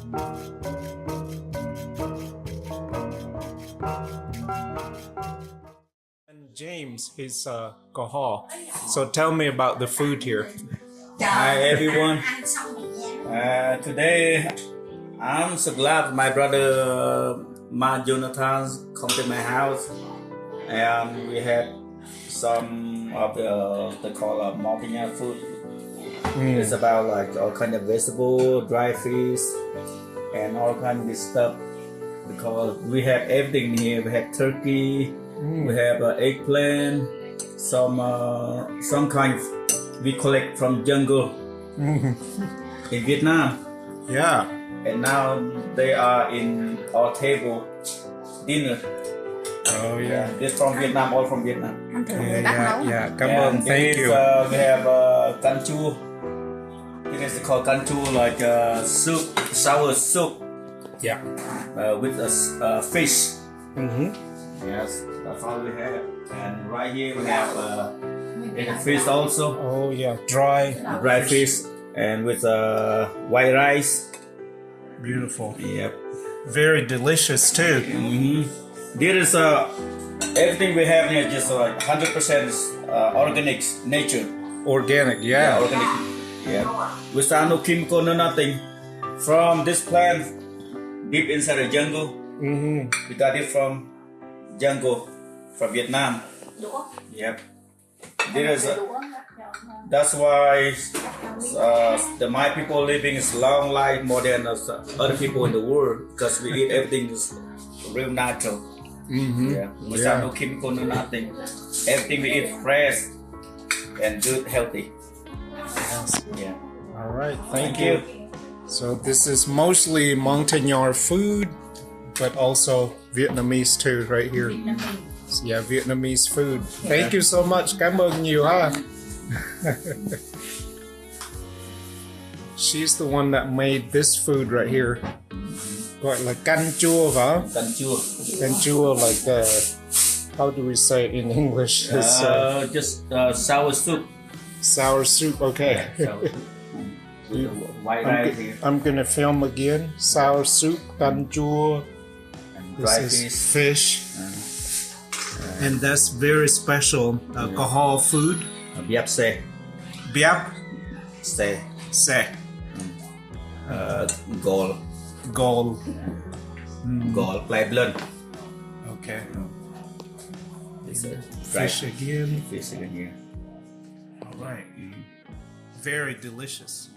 And James, he's Koho. So tell me about the food here. Hi everyone. Today I'm so glad my brother Jonathan come to my house, and we had some of the call Montagnard food. It's about like all kind of vegetable, dry fish, and all kind of stuff. Because we have everything here. We have turkey, we have eggplant, some kind we collect from jungle in Vietnam. Yeah. And now they are in our table dinner. Oh yeah. This from Vietnam, all from Vietnam. Yeah. Come on, thank you. We have canh chua. It is called canh chua, like soup, sour soup. Yeah. With a fish. Yes, that's all we have. And right here we have fish also. Oh yeah, dry Fish, and with white rice. Beautiful. Yep. Very delicious too. There is everything we have here just like 100% organic, nature. Organic, yeah. Organic. Yeah. Without no chemical, no nothing. From this plant, deep inside the jungle. We got it from jungle, from Vietnam. Yep. There is that's why the my people living is long life more than other people in the world, because we eat everything is real natural. Yeah. Without no chemical, no nothing. Everything we eat fresh and good, healthy. Yes. Yeah. All right, thank you. So this is mostly Montagnard food, but also Vietnamese too, right here. Yeah, Vietnamese food. Thank you so much. Cảm ơn nhiều ha. She's the one that made this food right here. Gọi là canh chua phải? Canh chua. Canh chua, like how do we say it in English? It's, just sour soup. sour soup. Okay. Sour soup. With white rice here. I'm gonna film again. Sour soup, canh chua. And This dry is fish. And that's very special Koho food. Biap se. Biap Se. se. Gol. Gold. Gol. Play blood. Okay. It's a Fish again. Fish again here. All right. Very delicious.